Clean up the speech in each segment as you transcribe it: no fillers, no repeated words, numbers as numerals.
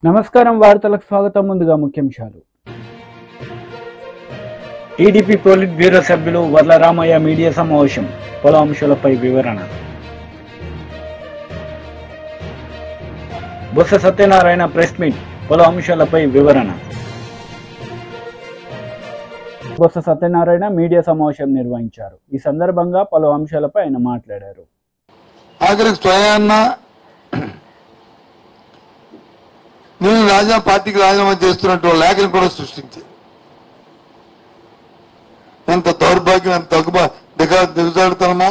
నమస్కారం వార్తలకు స్వాగతం. ముందుగా ముఖ్యాంశాలు. టీడీపీ పోలిట్ బ్యూరో సభ్యులు వర్ల రామయ్య మీడియా సమావేశం, పలు అంశాలపై వివరణ. బొత్స సత్యనారాయణ ప్రెస్ మీట్, పలు అంశాలపై వివరణ. బొత్స సత్యనారాయణ మీడియా సమావేశం నిర్వహించారు. ఈ సందర్భంగా పలు అంశాలపై ఆయన మాట్లాడారు. నేను రాజా పార్టీకి రాజీనామా చేస్తున్నట్టు లేఖను కూడా సృష్టించాను. ఎంత దౌర్భాగ్యం, ఎంత దిగజాడుతామో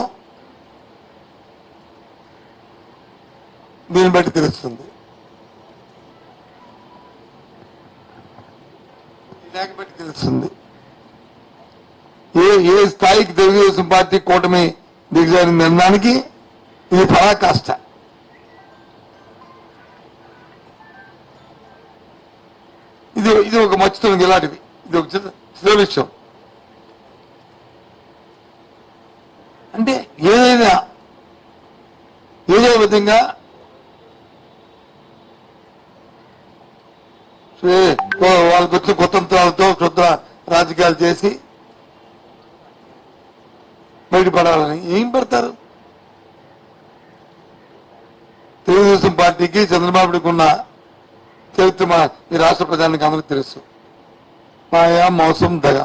దీన్ని బట్టి తెలుస్తుంది. లేఖ బట్టి తెలుస్తుంది ఏ స్థాయికి తెలుగుదేశం పార్టీ కూటమి దిగజారింది అనడానికి ఇది పరాకాష్ట. ఇది ఒక మచ్చుతుంది, ఇలాంటివి ఇది ఒక చిన్న విషయం. అంటే ఏదైనా ఏదో విధంగా వాళ్ళకి వచ్చిన కుతంత్రాలతో క్షుద్ర రాజకీయాలు చేసి బయటపడాలని ఏం పెడతారు? తెలుగుదేశం పార్టీకి చంద్రబాబుకి ఉన్న చరిత్ర ఈ రాష్ట్ర ప్రజానికి అందరికీ తెలుసు. మాయా, మోసం, దగ.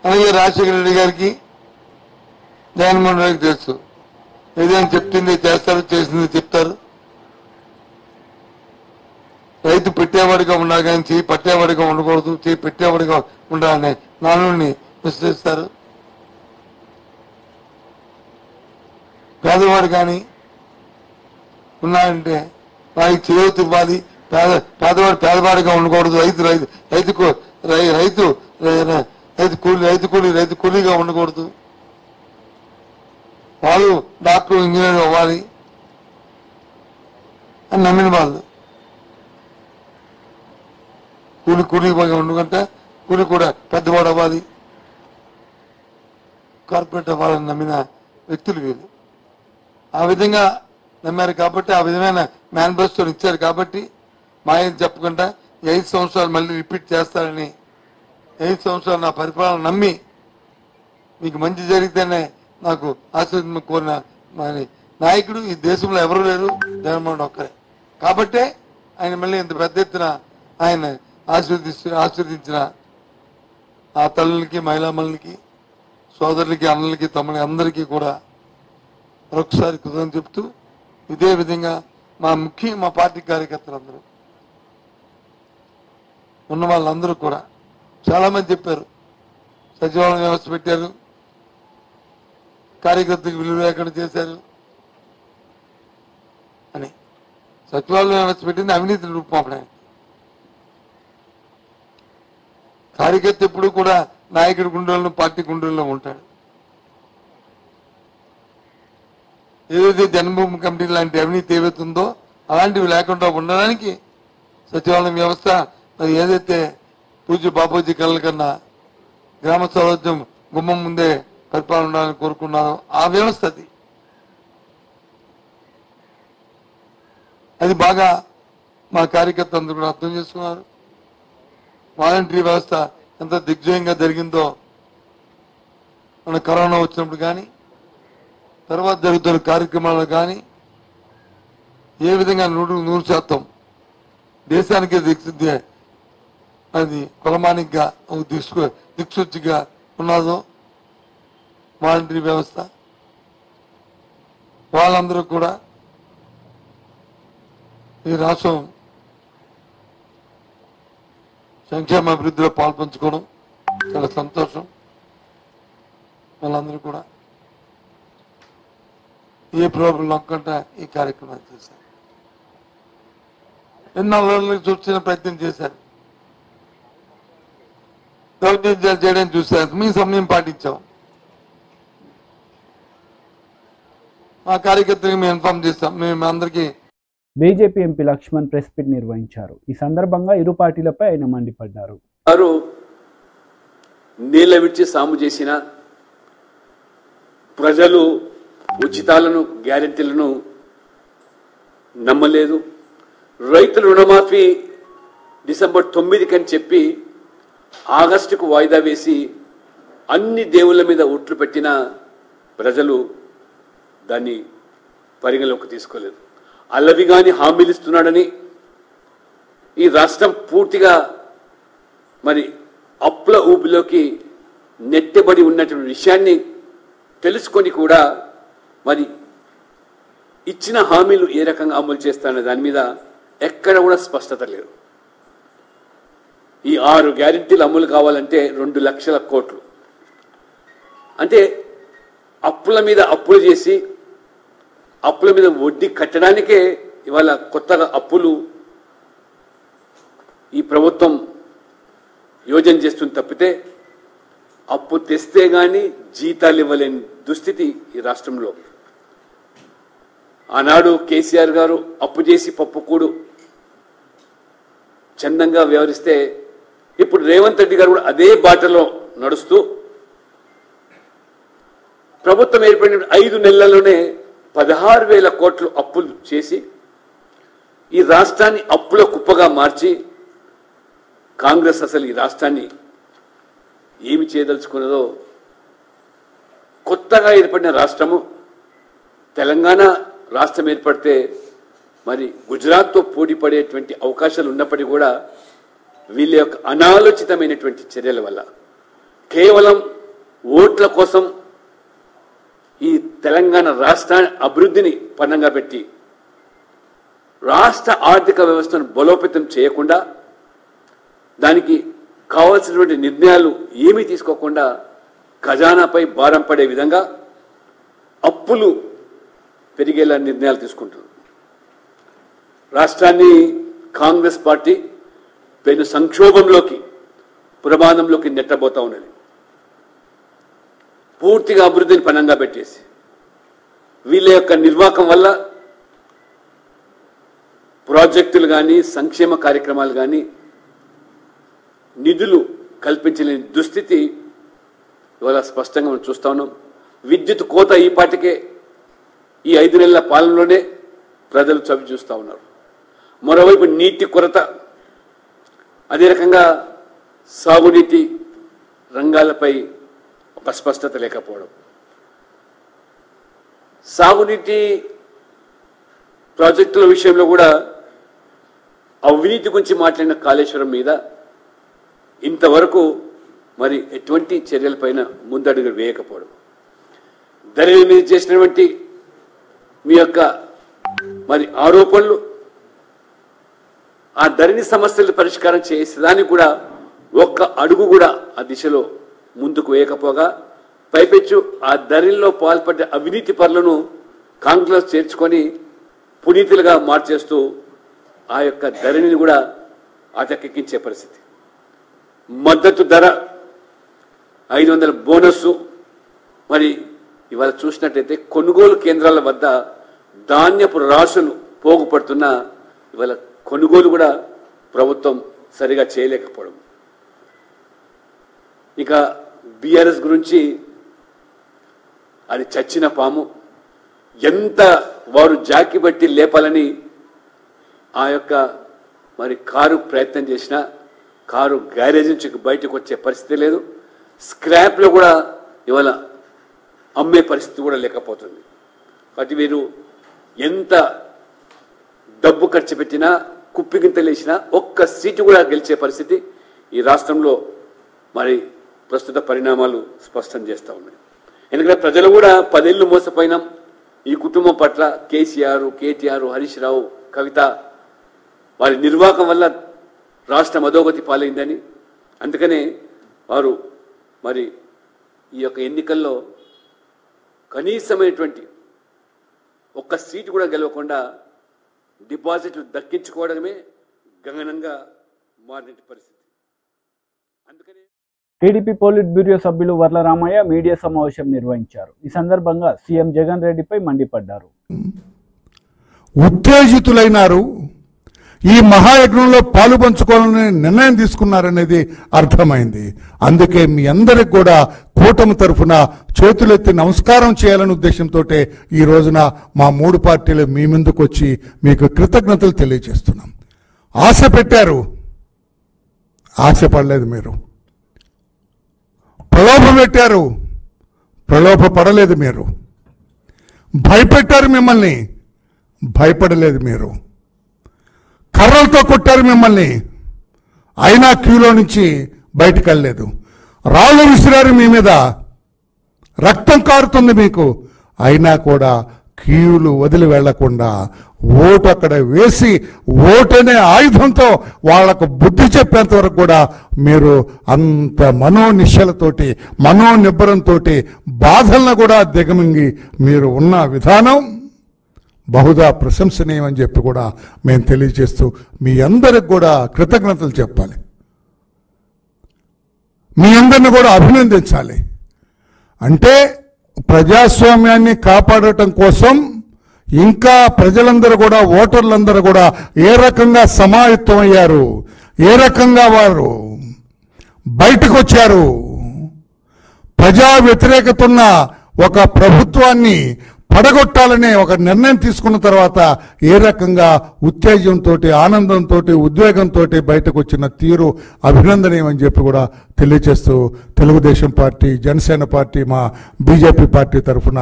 అలాగే రాజశేఖర రెడ్డి గారికి, జగన్మోహన్ రెడ్డికి తెలుసు. ఏదైనా చెప్తుంది చేస్తారు, చేసింది చెప్తారు. రైతు పెట్టేవాడిగా ఉండాలి కానీ చేయి పట్టేవాడిగా ఉండకూడదు, చేయి పెట్టేవాడిగా ఉండాలని నానుడిని విశ్లేషిస్తారు. పేదవాడు కానీ ఉన్నాయంటే వారికి చేయూత ఇవ్వాలి. పేదవాడు పేదవాడిగా ఉండకూడదు. రైతు కూలీగా ఉండకూడదు. వాళ్ళు డాక్టర్, ఇంజనీర్ అవ్వాలి అని నమ్మిన వాళ్ళు. కూలీగా ఉండకంటే కూలి కూడా పెద్దవాడు అవ్వాలి, కార్పొరేట్ అవ్వాలని నమ్మిన వ్యక్తులు వీళ్ళు. ఆ విధంగా నమ్మారు కాబట్టి, ఆ విధమైన మేనిఫెస్టోని ఇచ్చారు కాబట్టి, మా ఏం చెప్పకుండా 5 సంవత్సరాలు మళ్ళీ రిపీట్ చేస్తారని, 5 సంవత్సరాలు నా పరిపాలన నమ్మి మీకు మంచి జరిగితేనే నాకు ఆశీర్వాదం కోరిన నాయకుడు ఈ దేశంలో ఎవరు లేరు, జగన్మోహన్ ఒక్కరే. కాబట్టే ఆయన మళ్ళీ ఇంత పెద్ద ఎత్తున ఆయన ఆశీర్వదించిన ఆ తల్లులకి, మహిళామణులకి, సోదరులకి, అన్నలకి, తమ్ముళ్ళకి అందరికీ కూడా మరొకసారి కృతజ్ఞతలు చెప్తూ, ఇదే విధంగా మా పార్టీ కార్యకర్తలందరూ ఉన్న వాళ్ళందరూ కూడా చాలా మంది చెప్పారు, సచివాలయం వ్యవస్థ పెట్టారు, కార్యకర్తలకు విలువ లేకుండా చేశారు అని. సచివాలయం వ్యవస్థ పెట్టింది అవినీతి రూపమాపడానికి. కార్యకర్త ఎప్పుడు కూడా నాయకుడి గుండెల్లో, పార్టీ గుండెల్లో ఉంటాడు. ఏదైతే జన్మభూమి కమిటీ లాంటి అవినీతి ఏవైతుందో అలాంటివి లేకుండా ఉండడానికి సచివాలయం వ్యవస్థ, ఏదైతే పూజ్య బాపూజీ కళల కన్నా గ్రామ స్వరాజ్యం గుమ్మం ముందే పరిపాలన ఉండాలని కోరుకున్నారో ఆ వ్యవస్థ అది బాగా మా కార్యకర్తలు అందరూ కూడా అర్థం చేసుకున్నారు. వాలంటరీ వ్యవస్థ ఎంత దిగ్విజయంగా జరిగిందో మన కరోనా వచ్చినప్పుడు కానీ, తర్వాత జరుగుతున్న కార్యక్రమాలు కానీ ఏ విధంగా 100% దేశానికి అది కులమానికిగా దిక్సూచిగా ఉన్నదో వాలంటరీ వ్యవస్థ, వాళ్ళందరూ కూడా ఈ రాష్ట్రం సంక్షేమ అభివృద్ధిలో పాల్పంచుకోవడం చాలా సంతోషం. వాళ్ళందరూ కూడా ఏ ప్రాబ్లం లేకుండా ఈ కార్యక్రమాలు చేశారు. ఎన్నో రోజులకు చూసిన ప్రయత్నం చేశారు, దౌర్జన్యాలు చేయడానికి చూశారు. మీ సమయం పాటించాం. మా కార్యకర్తలకు మేము ఇన్ఫార్మ్ చేస్తాం. మేము అందరికీ. BJP MP Laxman press meet నిర్వహించారు. ఈ సందర్భంగా ఇరు పార్టీలపై ఆయన మండిపడ్డారు. నీళ్ళ విడిచి సాము చేసిన ప్రజలు ఉచితాలను, గ్యారెంటీలను నమ్మలేదు. రైతుల రుణమాఫీ డిసెంబర్ 9 అని చెప్పి ఆగస్టుకు వాయిదా వేసి అన్ని దేవుళ్ళ మీద ఒట్లు పెట్టిన ప్రజలు దాన్ని పరిగణలోకి తీసుకోలేదు. అల్లవిగాని హామీలు ఇస్తున్నాడని ఈ రాష్ట్రం పూర్తిగా మరి అప్పుల ఊపిలోకి నెట్టబడి ఉన్నటువంటి విషయాన్ని తెలుసుకొని కూడా మరి ఇచ్చిన హామీలు ఏ రకంగా అమలు చేస్తారనే దాని మీద ఎక్కడ కూడా స్పష్టత లేదు. ఈ 6 గ్యారెంటీలు అమలు కావాలంటే 2 లక్షల కోట్లు, అంటే అప్పుల మీద అప్పులు చేసి అప్పుల మీద వడ్డీ కట్టడానికే ఇవాళ కొత్తగా అప్పులు ఈ ప్రభుత్వం యోజన చేస్తుంది తప్పితే అప్పు తెస్తే గాని జీతాలు ఇవ్వలేని దుస్థితి ఈ రాష్ట్రంలో. ఆనాడు కేసీఆర్ గారు అప్పు చేసి పప్పుకూడు చందంగా వ్యవహరిస్తే ఇప్పుడు రేవంత్ రెడ్డి గారు కూడా అదే బాటలో నడుస్తూ ప్రభుత్వం ఏర్పడిన 5 నెలల్లోనే 16,000 కోట్లు అప్పులు చేసి ఈ రాష్ట్రాన్ని అప్పుల కుప్పగా మార్చి కాంగ్రెస్ అసలు ఈ రాష్ట్రాన్ని ఏమి చేయదలుచుకున్నదో, కొత్తగా ఏర్పడిన రాష్ట్రము తెలంగాణ రాష్ట్రం ఏర్పడితే మరి గుజరాత్తో పోటీ పడేటువంటి అవకాశాలు ఉన్నప్పటికీ కూడా వీళ్ళ యొక్క అనాలోచితమైనటువంటి చర్యల వల్ల కేవలం ఓట్ల కోసం ఈ తెలంగాణ రాష్ట్ర అభివృద్ధిని పన్నంగా పెట్టి రాష్ట్ర ఆర్థిక వ్యవస్థను బలోపేతం చేయకుండా దానికి కావాల్సినటువంటి నిర్ణయాలు ఏమీ తీసుకోకుండా ఖజానాపై భారం పడే విధంగా అప్పులు పెరిగేలా నిర్ణయాలు తీసుకుంటున్నారు. రాష్ట్రాన్ని కాంగ్రెస్ పార్టీ పెను సంక్షోభంలోకి ప్రమాదంలోకి నెట్టబోతా ఉన్నది. పూర్తిగా అభివృద్ధిని పనంగా పెట్టేసి వీళ్ళ యొక్క నిర్వాహకం వల్ల ప్రాజెక్టులు కానీ సంక్షేమ కార్యక్రమాలు కానీ నిధులు కల్పించలేని దుస్థితి ఇవాళ స్పష్టంగా మనం చూస్తా ఉన్నాం. విద్యుత్ కోత ఈ పాటికే ఈ 5 నెలల పాలనలోనే ప్రజలు చవి చూస్తూ ఉన్నారు. మరోవైపు నీటి కొరత, అదే రకంగా సాగునీటి రంగాలపై ఒక స్పష్టత లేకపోవడం, సాగునీటి ప్రాజెక్టుల విషయంలో కూడా అవినీతి గురించి మాట్లాడిన కాళేశ్వరం మీద ఇంతవరకు మరి ఎటువంటి చర్యలపైన ముందడుగు వేయకపోవడం, ధరణి మీద చేసినటువంటి మీ యొక్క మరి ఆరోపణలు, ఆ ధరణి సమస్యలు పరిష్కారం చేసేదానికి కూడా ఒక్క అడుగు కూడా ఆ దిశలో ముందుకు వేయకపోగా పైపెచ్చు ఆ ధరణిలో పాల్పడ్డ అవినీతి పరులను కాంగ్రెస్ చేర్చుకొని పునీతులుగా మార్చేస్తూ ఆ యొక్క ధరణిని కూడా అటకెక్కించే పరిస్థితి. మద్దతు ధర 500 బోనస్, మరి ఇవాళ చూసినట్టయితే కొనుగోలు కేంద్రాల వద్ద ధాన్యపు రాసులు పోగుపడుతున్న ఇవాళ కొనుగోలు కూడా ప్రభుత్వం సరిగా చేయలేకపోవడం. ఇక బీఆర్ఎస్ గురించి అది చచ్చిన పాము, ఎంత వారు జాకి బట్టి లేపాలని ఆ యొక్క మరి కారు ప్రయత్నం చేసినా కారు గ్యారేజ్ నుంచి బయటకు వచ్చే పరిస్థితి లేదు. స్క్రాప్లో కూడా ఇవాళ అమ్మే పరిస్థితి కూడా లేకపోతుంది. కాబట్టి వీరు ఎంత డబ్బు ఖర్చు పెట్టినా కుప్పిగింతలేసినా ఒక్క సీటు కూడా గెలిచే పరిస్థితి ఈ రాష్ట్రంలో మరి ప్రస్తుత పరిణామాలు స్పష్టం చేస్తూ ఉన్నాయి. ఎందుకంటే ప్రజలు కూడా 10 ఏళ్లు మోసపోయినాం ఈ కుటుంబం పట్ల. కేసీఆర్, కేటీఆర్, హరీష్ రావు, కవిత వారి నిర్వాహకం వల్ల రాష్ట్రం అధోగతి పాలైందని, అందుకనే వారు మరి ఈ యొక్క ఎన్నికల్లో కనీసమైనటువంటి ఒక్క సీటు కూడా గెలవకుండా డిపాజిట్లు దక్కించుకోవడమే గగనంగా మారిన పరిస్థితి. అందుకనే టీడీపీ పోలిట్ బ్యూరో సభ్యులు వర్ల రామయ్య మీడియా సమావేశం నిర్వహించారు. ఈ సందర్భంగా సీఎం జగన్ రెడ్డిపై మండిపడ్డారు. ఉత్తేజితులైనారు. ఈ మహాయజ్ఞంలో పాలు పంచుకోవాలని నిర్ణయం తీసుకున్నారనేది అర్థమైంది. అందుకే మీ అందరికి కూడా కూటమి తరఫున చేతులెత్తి నమస్కారం చేయాలనే ఉద్దేశంతో ఈ రోజున మా 3 పార్టీలు మీ ముందుకు వచ్చి మీకు కృతజ్ఞతలు తెలియజేస్తున్నాం. ఆశ పెట్టారు, ఆశపడలేదు. మీరు ప్రలోభ పెట్టారు, ప్రలోభ పడలేదు. మీరు భయపెట్టారు, మిమ్మల్ని భయపడలేదు. మీరు కర్రలతో కొట్టారు మిమ్మల్ని, అయినా క్యూలో నుంచి బయటకు వెళ్ళలేదు. రాళ్ళు విసిరారు మీ మీద, రక్తం కారుతుంది మీకు, అయినా కూడా క్యూలు వదిలి వెళ్లకుండా ఓటు అక్కడ వేసి ఓటనే ఆయుధంతో వాళ్లకు బుద్ధి చెప్పేంత వరకు కూడా మీరు అంత మనోనిశ్చలతోటి మనోనిబ్బరంతో బాధలను కూడా దిగమింగి మీరు ఉన్న విధానం బహుదా ప్రశంసనీయం అని చెప్పి కూడా మేము తెలియజేస్తూ మీ అందరికి కూడా కృతజ్ఞతలు చెప్పాలి. మీ అందరిని కూడా అభినందించాలి. అంటే ప్రజాస్వామ్యాన్ని కాపాడటం కోసం ఇంకా ప్రజలందరూ కూడా ఓటర్లందరూ కూడా ఏ రకంగా సమాయత్తమయ్యారు, ఏ రకంగా వారు బయటకు వచ్చారు, ప్రజా వ్యతిరేకత ఉన్న ఒక ప్రభుత్వాన్ని పడగొట్టాలనే ఒక నిర్ణయం తీసుకున్న తర్వాత ఏ రకంగా ఉత్తేజంతో ఆనందంతో ఉద్వేగంతో బయటకు వచ్చిన తీరు అభినందనీయమని చెప్పి కూడా తెలియజేస్తూ తెలుగుదేశం పార్టీ, జనసేన పార్టీ, మా బీజేపీ పార్టీ తరఫున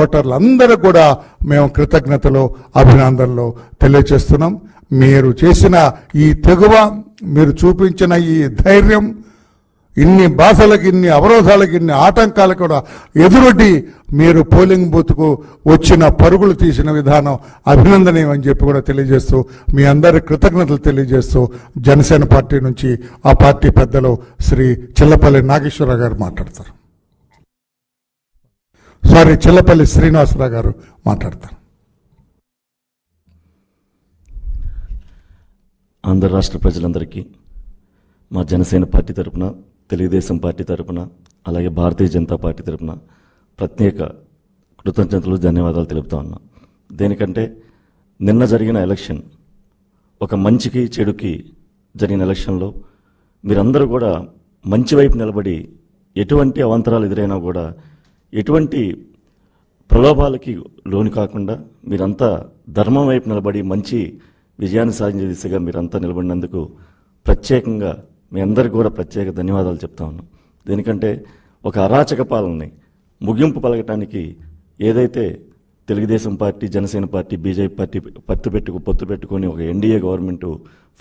ఓటర్లందరూ కూడా మేము కృతజ్ఞతలు అభినందనలు తెలియజేస్తున్నాం. మీరు చేసిన ఈ తెగువ, మీరు చూపించిన ఈ ధైర్యం, ఇన్ని బాధలకు, ఇన్ని అవరోధాలకు, ఇన్ని ఆటంకాలకు కూడా ఎదురొడ్డి మీరు పోలింగ్ బూత్కు వచ్చిన పరుగులు తీసిన విధానం అభినందనీయం అని చెప్పి కూడా తెలియజేస్తూ మీ అందరి కృతజ్ఞతలు తెలియజేస్తూ జనసేన పార్టీ నుంచి ఆ పార్టీ పెద్దలు శ్రీ చిల్లపల్లి నాగేశ్వరరావు గారు మాట్లాడతారు. చిల్లపల్లి శ్రీనివాసరావు గారు మాట్లాడతారు. ఆంధ్ర రాష్ట్ర ప్రజలందరికీ మా జనసేన పార్టీ తరపున, తెలుగుదేశం పార్టీ తరపున, అలాగే భారతీయ జనతా పార్టీ తరపున ప్రత్యేక కృతజ్ఞతలు, ధన్యవాదాలు తెలుపుతా ఉన్నా. దేనికంటే నిన్న జరిగిన ఎలక్షన్ ఒక మంచికి చెడుకి జరిగిన ఎలక్షన్లో మీరందరూ కూడా మంచి వైపు నిలబడి ఎటువంటి అవాంతరాలు ఎదురైనా కూడా ఎటువంటి ప్రలోభాలకి లోను కాకుండా మీరంతా ధర్మం వైపు నిలబడి మంచి విజయాన్ని సాధించే దిశగా మీరంతా నిలబడినందుకు ప్రత్యేకంగా మీ అందరికీ కూడా ప్రత్యేక ధన్యవాదాలు చెప్తా ఉన్నాం. దేనికంటే ఒక అరాచక పాలనని ముగింపు పలకటానికి ఏదైతే Telugu Desam party, Janasena party, BJP party పొత్తు పెట్టుకొని ఒక ఎన్డీఏ గవర్నమెంట్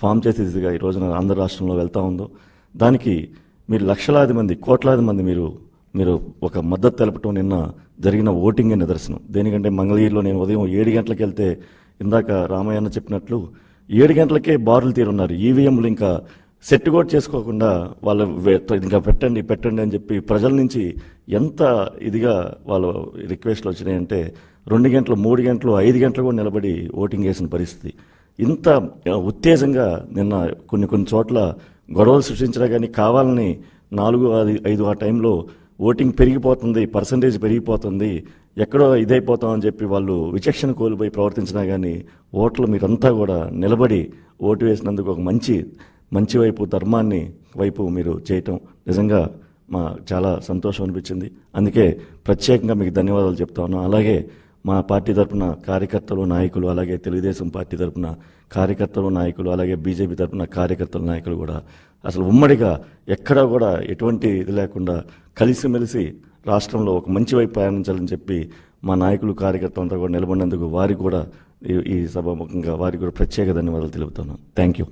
ఫామ్ చేసే దిశగా ఈ రోజున ఆంధ్ర రాష్ట్రంలో వెళ్తా ఉందో దానికి మీరు లక్షలాది మంది, కోట్లాది మంది మీరు ఒక మద్దతు తెలపటం నిన్న జరిగిన ఓటింగే నిదర్శనం. దేనికంటే మంగళగిరిలో నేను ఉదయం 7 గంటలకు వెళ్తే ఇందాక రామయ్యన్న చెప్పినట్లు 7 గంటలకే బారులు తీరున్నారు. ఈవీఎంలు ఇంకా సెట్ కూడా చేసుకోకుండా వాళ్ళు ఇంకా పెట్టండి అని చెప్పి ప్రజల నుంచి ఎంత ఇదిగా వాళ్ళ రిక్వెస్ట్లు వచ్చినాయంటే 2 గంటలు, 3 గంటలు, 5 గంటలు కూడా నిలబడి ఓటింగ్ చేసిన పరిస్థితి. ఇంత ఉత్తేజంగా నిన్న కొన్ని చోట్ల గొడవలు సృష్టించినా కానీ కావాలని 4-5 ఆ టైంలో ఓటింగ్ పెరిగిపోతుంది, పర్సంటేజ్ పెరిగిపోతుంది, ఎక్కడో ఇదైపోతామని చెప్పి వాళ్ళు విచక్షణ కోల్పోయి ప్రవర్తించినా కానీ ఓట్లు మీరంతా కూడా నిలబడి ఓటు వేసినందుకు ఒక మంచి వైపు, ధర్మాన్ని వైపు మీరు చేయటం నిజంగా చాలా సంతోషం అనిపించింది. అందుకే ప్రత్యేకంగా మీకు ధన్యవాదాలు చెప్తా ఉన్నాం. అలాగే మా పార్టీ తరఫున కార్యకర్తలు, నాయకులు, అలాగే తెలుగుదేశం పార్టీ తరఫున కార్యకర్తలు, నాయకులు, అలాగే బీజేపీ తరఫున కార్యకర్తలు, నాయకులు కూడా అసలు ఉమ్మడిగా ఎక్కడా కూడా ఎటువంటి ఇది లేకుండా కలిసిమెలిసి రాష్ట్రంలో ఒక మంచి వైపు ప్రయాణించాలని చెప్పి మా నాయకులు, కార్యకర్తలంతా కూడా నిలబడినందుకు వారికి కూడా ఈ సభాముఖంగా వారికి కూడా ప్రత్యేక ధన్యవాదాలు తెలుపుతున్నాను. Thank you.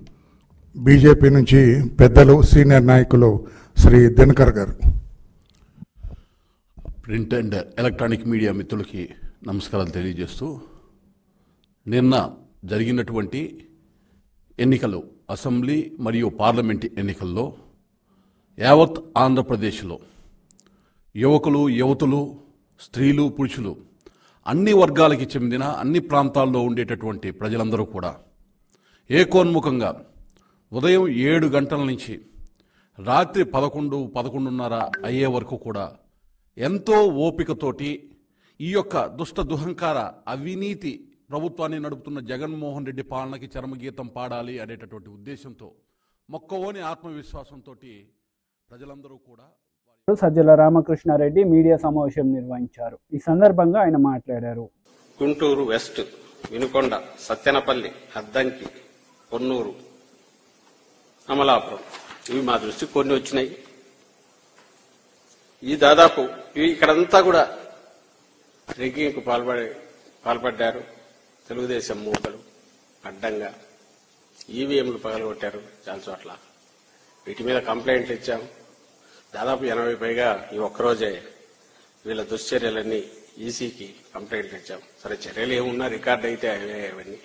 బీజేపీ నుంచి పెద్దలు, సీనియర్ నాయకులు శ్రీ దినకర్ గారు. ప్రింట్ అండ్ ఎలక్ట్రానిక్ మీడియా మిత్రులకి నమస్కారాలు తెలియజేస్తూ, నిన్న జరిగినటువంటి ఎన్నికలు, అసెంబ్లీ మరియు పార్లమెంట్ ఎన్నికల్లో యావత్ ఆంధ్రప్రదేశ్లో యువకులు, యువతులు, స్త్రీలు, పురుషులు అన్ని వర్గాలకి చెందిన అన్ని ప్రాంతాల్లో ఉండేటటువంటి ప్రజలందరూ కూడా ఏకోన్ముఖంగా ఉదయం 7 గంటల నుంచి రాత్రి 11-11:30 అయ్యే వరకు కూడా ఎంతో ఓపికతోటి ఈ యొక్క దుష్ట దుహంకార అవినీతి ప్రభుత్వాన్ని నడుపుతున్న జగన్మోహన్ రెడ్డి పాలనకి చరమగీతం పాడాలి అనేటటువంటి ఉద్దేశంతో మొక్కవోని ఆత్మవిశ్వాసంతో ప్రజలందరూ కూడా సజ్జల రామకృష్ణారెడ్డి మీడియా సమావేశం నిర్వహించారు. ఈ సందర్భంగా ఆయన మాట్లాడారు. గుంటూరు వెస్ట్, వినుకొండ, సత్తెనపల్లి, అద్దంకి, పొన్నూరు, అమలాపురం ఇవి మా దృష్టికి కొన్ని వచ్చినాయి. ఈ దాదాపు ఇక్కడంతా కూడా రిగ్గింగ్కు పాల్పడ్డారు. తెలుగుదేశం మూకలు అడ్డంగా ఈవీఎంలు పగలగొట్టారు చాలా చోట్ల. వీటి మీద కంప్లైంట్లు ఇచ్చాం. దాదాపు 80 పైగా ఈ ఒక్కరోజే వీళ్ళ దుశ్చర్యలన్నీ ఈసీకి కంప్లైంట్లు ఇచ్చాం. సరే, చర్యలు ఏమున్నా రికార్డు అయితే అవన్నీ.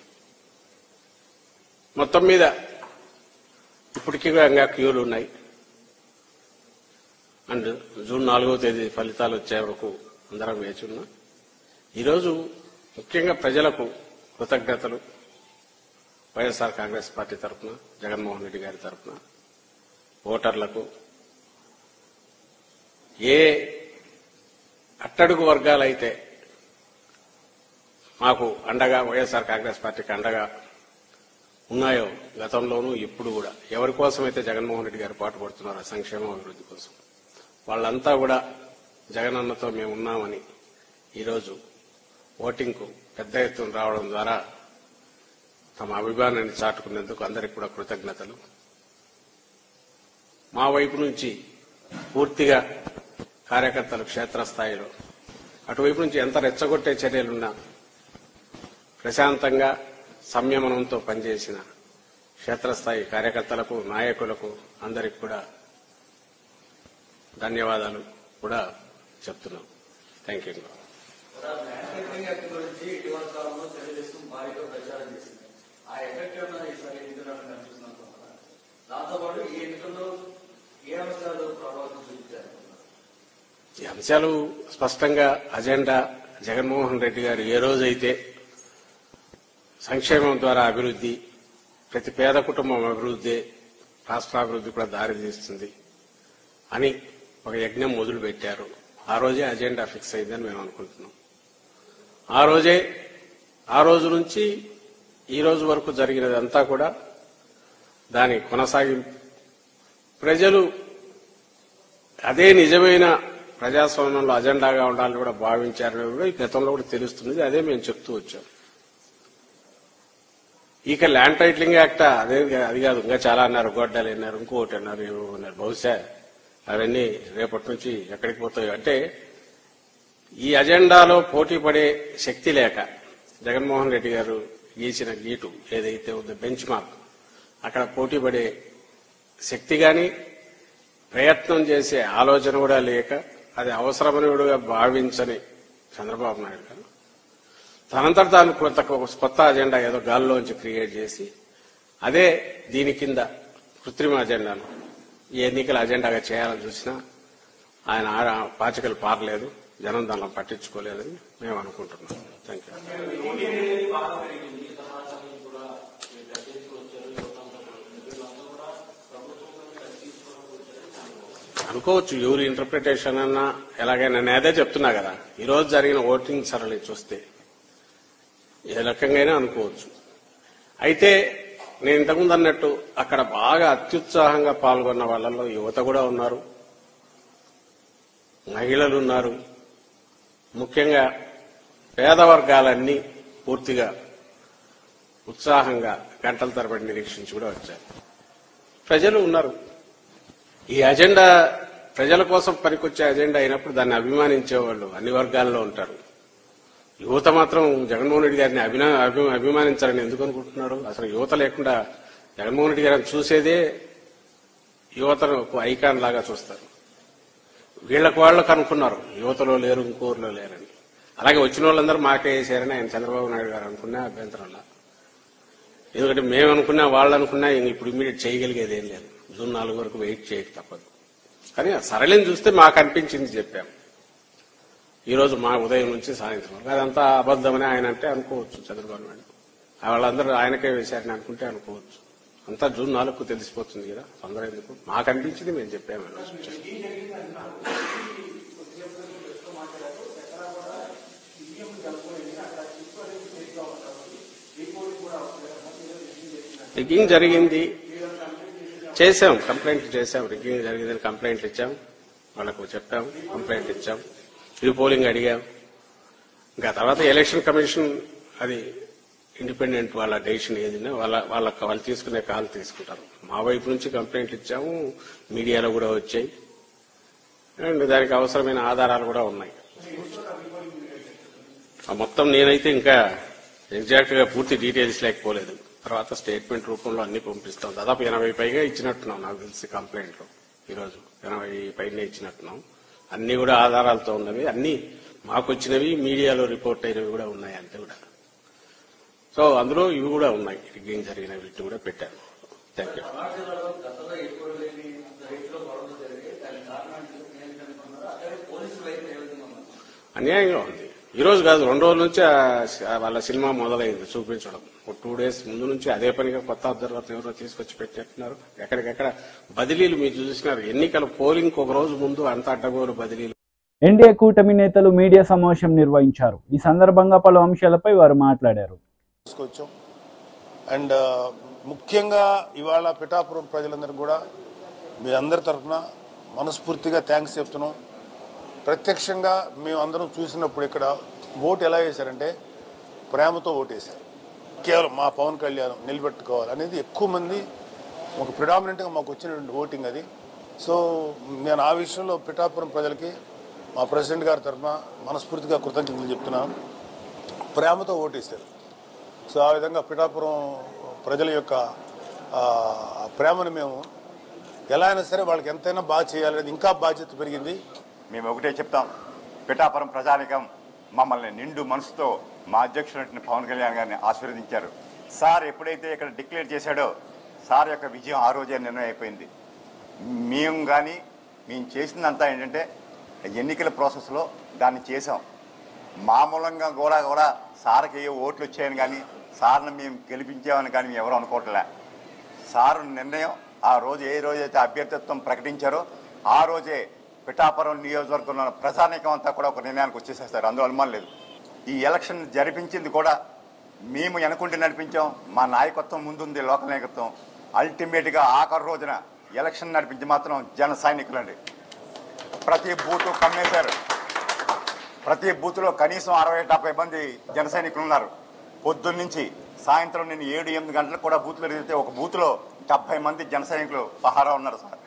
మొత్తం మీద ఇప్పటికీ ఇంకా క్యూలు ఉన్నాయి. అండ్ జూన్ 4వ తేదీ ఫలితాలు వచ్చే వరకు అందరం వేచి ఉన్నాం. ఈరోజు ముఖ్యంగా ప్రజలకు కృతజ్ఞతలు. వైఎస్ఆర్ కాంగ్రెస్ పార్టీ తరఫున, జగన్మోహన్ రెడ్డి గారి తరఫున ఓటర్లకు, ఏ అట్టడుగు వర్గాలైతే మాకు అండగా, వైఎస్ఆర్ కాంగ్రెస్ పార్టీకి అండగా ఉన్నాయో గతంలోనూ ఇప్పుడు కూడా, ఎవరి కోసమైతే జగన్మోహన్ రెడ్డి గారు పాటుపడుతున్నారో సంక్షేమ అభివృద్ధి కోసం, వాళ్ళంతా కూడా జగనన్నతో మేము ఉన్నామని ఈరోజు ఓటింగ్కు పెద్ద ఎత్తున రావడం ద్వారా తమ అభిమానాన్ని చాటుకునేందుకు అందరికీ కూడా కృతజ్ఞతలు. మా వైపు నుంచి పూర్తిగా కార్యకర్తలు క్షేత్రస్థాయిలో, అటువైపు నుంచి ఎంత రెచ్చగొట్టే చర్యలున్నా ప్రశాంతంగా సంయమనంతో పనిచేసిన క్షేత్రస్థాయి కార్యకర్తలకు, నాయకులకు అందరికి కూడా ధన్యవాదాలు కూడా చెప్తున్నాం. Thank you. ఈ అంశాలు స్పష్టంగా అజెండా జగన్మోహన్ రెడ్డి గారు ఏ రోజైతే సంక్షేమం ద్వారా అభివృద్ధి, ప్రతి పేద కుటుంబం అభివృద్ధి, రాష్ట్రాభివృద్ధి కూడా దారితీస్తుంది అని ఒక యజ్ఞం మొదలు పెట్టారు. ఆ రోజే అజెండా ఫిక్స్ అయిందని మేము అనుకుంటున్నాం. ఆ రోజు నుంచి ఈ రోజు వరకు జరిగినదంతా కూడా దాని కొనసాగింపు. ప్రజలు అదే నిజమైన ప్రజాస్వామ్యంలో అజెండాగా ఉండాలని కూడా భావించారని కూడా ఈ గతంలో కూడా తెలుస్తున్నది. అదే మేము చెప్తూ వచ్చాం. ఇక ల్యాండ్ టైటిలింగ్ యాక్ట్ అది కాదు, ఇంకా చాలా అన్నారు. గొడ్డలు అన్నారు, ఇంకోటి అన్నారు, ఏమో అన్నారు. బహుశా అవన్నీ రేపటి నుంచి ఎక్కడికి పోతాయో. అంటే ఈ అజెండాలో పోటీ పడే శక్తి లేక జగన్మోహన్ రెడ్డి గారు గీసిన గీటు ఏదైతే ఉందో బెంచ్ మార్క్, అక్కడ పోటీ పడే శక్తి గాని ప్రయత్నం చేసే ఆలోచన కూడా లేక, అది అవసరమనిగా భావించని చంద్రబాబు నాయుడు గారు తనంతట తాను కొత్త అజెండా ఏదో గాల్లోంచి క్రియేట్ చేసి అదే దీని కింద కృత్రిమ అజెండాను ఈ ఎన్నికల అజెండాగా చేయాలని చూసినా ఆయన పాచికలు పారలేదు, జనం దానిలో పట్టించుకోలేదని మేము అనుకుంటున్నాం. Thank you. అనుకోవచ్చు, ఎవరి ఇంటర్ప్రిటేషన్ అన్నా ఎలాగైనా. నేను అదే చెప్తున్నా కదా, ఈ రోజు జరిగిన ఓటింగ్ సరళి చూస్తే ఏ రకంగానే అనుకోవచ్చు. అయితే నేను ఇంతకుముందు అన్నట్టు అక్కడ బాగా అత్యుత్సాహంగా పాల్గొన్న వాళ్ళలో యువత కూడా ఉన్నారు, మహిళలు ఉన్నారు. ముఖ్యంగా పేద వర్గాలన్నీ పూర్తిగా ఉత్సాహంగా గంటల తరబడి నిరీక్షించి కూడా వచ్చారు. ప్రజలు ఉన్నారు. ఈ అజెండా ప్రజల కోసం పనికొచ్చే అజెండా అయినప్పుడు దాన్ని అభిమానించే వాళ్ళు అన్ని వర్గాల్లో ఉంటారు. యువత మాత్రం జగన్మోహన్ రెడ్డి గారిని అభిమానించాలని ఎందుకు అనుకుంటున్నారు? అసలు యువత లేకుండా జగన్మోహన్ రెడ్డి గారిని చూసేదే యువతను ఒక ఐకాన్ లాగా చూస్తారు. వాళ్ళకు అనుకున్నారు యువతలో లేరు, ఇంకోరిలో లేరని. అలాగే వచ్చిన వాళ్ళందరూ మాకే వేసారని ఆయన చంద్రబాబు నాయుడు గారు అనుకున్నా అభ్యంతరంలా. ఎందుకంటే మేము అనుకున్నా, వాళ్ళు అనుకున్నా ఇప్పుడు ఇమ్మీడియట్ చేయగలిగేది ఏం లేదు. జూన్ 4 వరకు వెయిట్ చేయక తప్పదు. కానీ సరళిని చూస్తే మాకు అనిపించింది చెప్పాం. ఈ రోజు మా ఉదయం నుంచి సాయంత్రం వరకు అదంతా అబద్దమని ఆయన అంటే అనుకోవచ్చు. చంద్రబాబు నాయుడు వాళ్ళందరూ ఆయనకే వేశారని అనుకుంటే అనుకోవచ్చు. అంతా జూన్ 4కు తెలిసిపోతుంది కదా, తొందర ఎందుకు? మాకు అనిపించింది మేము చెప్పాము. రిగ్గింగ్ జరిగింది చేసాం, కంప్లైంట్ చేసాం, రిగ్గింగ్ జరిగిందని కంప్లైంట్ ఇచ్చాం, వాళ్ళకు చెప్పాం, కంప్లైంట్ ఇచ్చాం, రీపోలింగ్ అడిగాం. ఇంకా తర్వాత ఎలక్షన్ కమిషన్ అది ఇండిపెండెంట్ వాళ్ళ డెసిషన్ ఏదైనా వాళ్ళు తీసుకునే కాల్ తీసుకుంటారు. మా వైపు నుంచి కంప్లైంట్ ఇచ్చాము, మీడియాలో కూడా వచ్చాయి, అండ్ దానికి అవసరమైన ఆధారాలు కూడా ఉన్నాయి. మొత్తం నేనైతే ఇంకా ఎగ్జాక్ట్ గా పూర్తి డీటెయిల్స్ లేకపోలేదు. తర్వాత స్టేట్మెంట్ రూపంలో అన్ని పంపిస్తాం. దాదాపు 80 పైగా ఇచ్చినట్టున్నాం నాకు తెలిసి కంప్లైంట్లు. ఈరోజు 80 పైన ఇచ్చినట్టున్నాం. అన్ని కూడా ఆధారాలతో ఉన్నవి, అన్ని మాకు వచ్చినవి, మీడియాలో రిపోర్ట్ అయినవి కూడా ఉన్నాయి అంతే కూడా. సో అందులో ఇవి కూడా ఉన్నాయి, రిగ్గింగ్ జరిగిన వీటిని కూడా పెట్టాను. Thank you. అన్యాయంగా ఉంది. ఈ రోజు కాదు, 2 రోజుల నుంచి వాళ్ళ సినిమా మొదలైంది చూపించడం. 2 days ముందు నుంచి అదే పనిగా కొత్త అబ్జర్వర్ ఎవరో తీసుకొచ్చి పెట్టేస్తున్నారు. ఎక్కడికెక్కడ బదిలీలు మీరు చూసినారు. ఎన్నికల పోలింగ్ ఒక రోజు ముందు అంత అడ్డగోలు బదిలీలు. ఎన్డీఏ కూటమి నేతలు మీడియా సమావేశం నిర్వహించారు. ఈ సందర్భంగా పలు అంశాలపై వారు మాట్లాడారు. అండ్ ముఖ్యంగా ఇవాళ పిఠాపురం ప్రజలందరూ కూడా మీ అందరి తరఫున మనస్ఫూర్తిగా థ్యాంక్స్ చెప్తున్నాం. ప్రత్యక్షంగా మేము అందరం చూసినప్పుడు ఇక్కడ ఓటు ఎలా వేశారంటే ప్రేమతో ఓటు వేశారు. కేవలం మా పవన్ కళ్యాణ్ నిలబెట్టుకోవాలి అనేది ఎక్కువ మంది ఒక ప్రిడామినెంట్గా మాకు వచ్చినటువంటి ఓటింగ్ అది. సో నేను ఆ విషయంలో పిఠాపురం ప్రజలకి మా ప్రెసిడెంట్ గారి తరఫున మనస్ఫూర్తిగా కృతజ్ఞతలు చెప్తున్నాను. ప్రేమతో ఓటేశారు. సో ఆ విధంగా పిఠాపురం ప్రజల యొక్క ప్రేమను మేము ఎలా అయినా సరే వాళ్ళకి ఎంతైనా బాగా చేయాలనేది ఇంకా బాధ్యత పెరిగింది. మేము ఒకటే చెప్తాం, పిఠాపురం ప్రజానికం మమ్మల్ని నిండు మనసుతో మా అధ్యక్షుడు పవన్ కళ్యాణ్ గారిని ఆశీర్వదించారు. సార్ ఎప్పుడైతే ఇక్కడ డిక్లేర్ చేశాడో సార్ యొక్క విజయం ఆ రోజే నిర్ణయం అయిపోయింది. మేము చేసిందంతా ఏంటంటే ఎన్నికల ప్రాసెస్లో దాన్ని చేసాం. మామూలంగా కూడా సార్కి ఏ ఓట్లు వచ్చాయని కానీ సార్ని మేము గెలిపించామని కానీ మేము ఎవరు అనుకోవట్లే. సార్ నిర్ణయం ఆ రోజు ఏ రోజైతే అభ్యర్థిత్వం ప్రకటించారో ఆ రోజే పిఠాపురం నియోజకవర్గంలో ప్రజానీకం అంతా కూడా ఒక నిర్ణయానికి వచ్చేసేస్తారు. అందులో అనుమానం లేదు. ఈ ఎలక్షన్ జరిపించింది కూడా మేము వెనకుండి నడిపించాం. మా నాయకత్వం ముందుంది, లోకల్ నాయకత్వం. అల్టిమేట్గా ఆఖరి రోజున ఎలక్షన్ నడిపించి మాత్రం జన సైనికులండి. ప్రతి బూత్ కమ్మేశారు. ప్రతి బూత్లో కనీసం 60-70 మంది జన సైనికులు ఉన్నారు. పొద్దున్న నుంచి సాయంత్రం నేను 7-8 గంటలకు కూడా బూత్లో తిరిగితే ఒక బూత్లో 70 మంది జన సైనికులు పహారా ఉన్నారు సార్.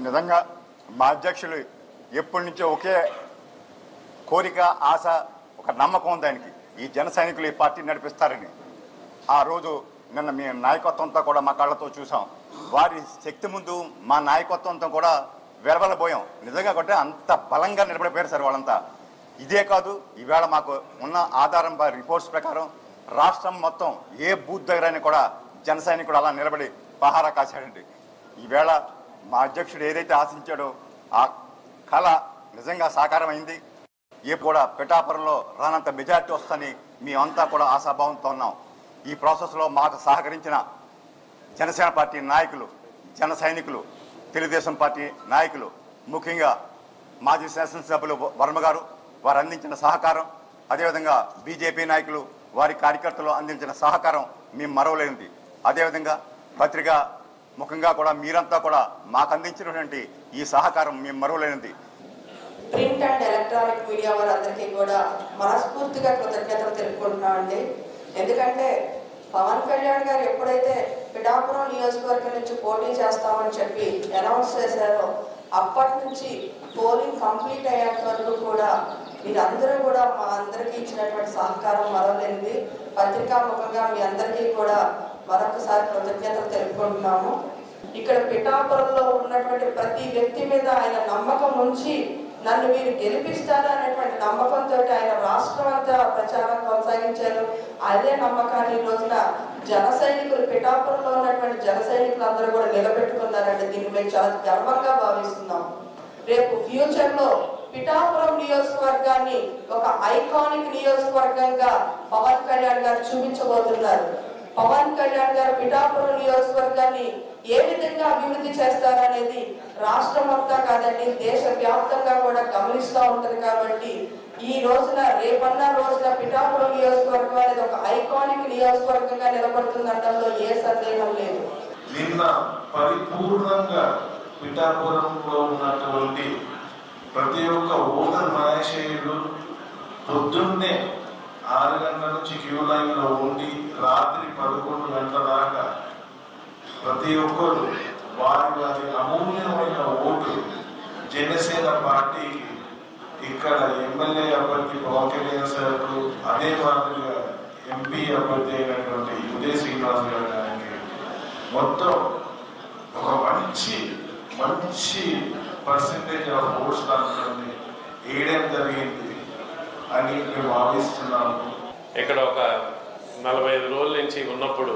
నిజంగా మా అధ్యక్షులు ఎప్పటి నుంచో ఒకే కోరిక, ఆశ, ఒక నమ్మకం ఉంది ఆయనకి, ఈ జన సైనికులు ఈ పార్టీ నడిపిస్తారని. ఆ రోజు నిన్న మీ నాయకత్వంతో కూడా మా కళ్ళతో చూసాం. వారి శక్తి ముందు మా నాయకత్వంతో కూడా వెరవలబోయాం. నిజంగా కొట్టే అంత బలంగా నిలబడిపోయారు సార్ వాళ్ళంతా. ఇదే కాదు, ఈవేళ మాకు ఉన్న ఆధారం రిపోర్ట్స్ ప్రకారం రాష్ట్రం మొత్తం ఏ బూత్ దగ్గరైనా కూడా జన సైనికుడు అలా నిలబడి పహారా కాశాడండి. ఈవేళ మా అధ్యక్షుడు ఏదైతే ఆశించాడో ఆ కళ నిజంగా సాకారం అయింది. ఏ కూడా పిఠాపురంలో రానంత మెజార్టీ వస్తుందని మేమంతా కూడా ఆశాభావంతో ఉన్నాం. ఈ ప్రాసెస్లో మాకు సహకరించిన జనసేన పార్టీ నాయకులు, జన సైనికులు, తెలుగుదేశం పార్టీ నాయకులు, ముఖ్యంగా మాజీ శాసనసభ్యులు వర్మ గారు వారు అందించిన సహకారం, అదేవిధంగా బీజేపీ నాయకులు వారి కార్యకర్తలు అందించిన సహకారం మేము మరవలేనిది. అదేవిధంగా పత్రికా ముఖంగా కూడా మీరంతా కూడా మాకు అందించినటువంటి ఈ సహకారం మేము మరవలేనిది. ప్రింట్ అండ్ ఎలక్ట్రానిక్ మీడియా వారందరికీ కూడా మనస్ఫూర్తిగా కృతజ్ఞతలు తెలుపుకుంటున్నామండి. ఎందుకంటే పవన్ కళ్యాణ్ గారు ఎప్పుడైతే పిఠాపురం నియోజకవర్గం నుంచి పోటీ చేస్తామని చెప్పి అనౌన్స్ చేశారో అప్పటి నుంచి పోలింగ్ కంప్లీట్ అయ్యేంత వరకు కూడా మీరందరూ కూడా మా అందరికీ ఇచ్చినటువంటి సహకారం మరవలేనిది. పత్రికా ముఖంగా మీ అందరికీ కూడా మరొకసారి కృతజ్ఞతలు తెలుపుకుంటున్నాము. ఇక్కడ పిఠాపురంలో ఉన్నటువంటి ప్రతి వ్యక్తి మీద ఆయన నమ్మకం ఉంచి నన్ను మీరు గెలిపిస్తారా అనేటువంటి నమ్మకంతో ఆయన రాష్ట్రం అంతా ప్రచారం కొనసాగించారు. అదే నమ్మకాన్ని ఈ రోజున జన సైనికులు, పిఠాపురంలో ఉన్నటువంటి జన సైనికులు అందరూ కూడా నిలబెట్టుకున్నారంటే దీన్ని మేము చాలా గర్వంగా భావిస్తున్నాం. రేపు ఫ్యూచర్ లో పిఠాపురం నియోజకవర్గాన్ని ఒక ఐకానిక్ నియోజకవర్గంగా పవన్ కళ్యాణ్ గారు చూపించబోతున్నారు. పవన్ కళ్యాణ్ గారు పిఠాపురం నియోజకవర్గాన్ని ఏ విధంగా అభివృద్ధి చేస్తారనేది రాష్ట్రం అంతా కాదండి, దేశ వ్యాప్తంగా కూడా గమనిస్తూ ఉంటుంది. కాబట్టి ఈ రోజున రేపన్న రోజున పిఠాపురం నియోజకవర్గం అనేది ఒక ఐకానిక్ నియోజకవర్గంగా నిలబడుతుందనడంలో ఏ సందేహం లేదు. నిన్న పరిపూర్ణంగా పిఠాపురంలో ఉన్నటువంటి ప్రతి ఒక్క ఓటర్ మహాశయులు పొద్దున్నే 6 గంటల నుంచి క్యూ లైన్ లో ఉండి రాత్రి 11 గంటల దాకా ప్రతి ఒక్కరు వారి అమూల్యమైన ఓటు జనసేన పార్టీకి ఇక్కడ ఎమ్మెల్యే అభ్యర్థి పవన్ కళ్యాణ్ సార్, అదే మాదిరిగా ఎంపీ అభ్యర్థి అయినటువంటి ఉదయ్ శ్రీనివాస్ గారు గారికి మొత్తం ఒక మంచి పర్సెంటేజ్ ఆఫ్ ఓట్స్ దాంట్లో వేయడం జరిగింది అని మేము భావిస్తున్నాము. ఇక్కడ ఒక 45 రోజుల నుంచి ఉన్నప్పుడు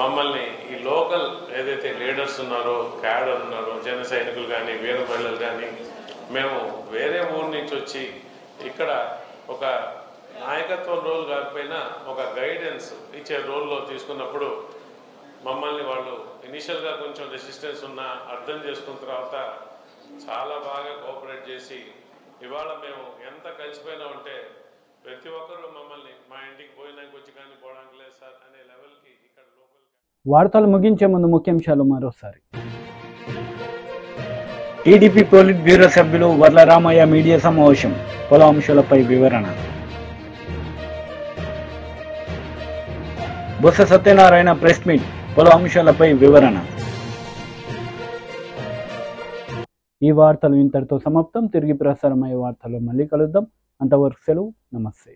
మమ్మల్ని ఈ లోకల్ ఏదైతే లీడర్స్ ఉన్నారో, క్యాడర్ ఉన్నారో, జన సైనికులు కానీ, వీర మహిళలు కానీ, మేము వేరే ఊరు నుంచి వచ్చి ఇక్కడ ఒక నాయకత్వం రోల్ కాకపోయినా ఒక గైడెన్స్ ఇచ్చే రోల్లో తీసుకున్నప్పుడు మమ్మల్ని వాళ్ళు ఇనిషియల్గా కొంచెం రెసిస్టెన్స్ ఉన్నా అర్థం చేసుకున్న తర్వాత చాలా బాగా కోఆపరేట్ చేసి ఇవాళ మేము ఎంత కలిసిపోయినా ఉంటే ప్రతి ఒక్కరూ మమ్మల్ని మా ఇంటికి పోయినానికి వచ్చి కానీ పోవడానికి లేదు సార్ అనే లెవెల్కి ఇక్కడ లోకల్. వార్తలు ముగించే ముందు ముఖ్యాంశాలు మరోసారి. టీడీపీ పోలిట్ బ్యూరో సభ్యులు వర్ల రామయ్య మీడియా సమావేశం, పలు అంశాలపై వివరణ. బొత్స సత్యనారాయణ ప్రెస్ మీట్, పలు అంశాలపై వివరణ. ఈ వార్తలు ఇంతటితో సమాప్తం. తిరిగి ప్రసారమయ్యే వార్తల్లో మళ్ళీ కలుద్దాం. అంతవరకు సెలవు. నమస్తే.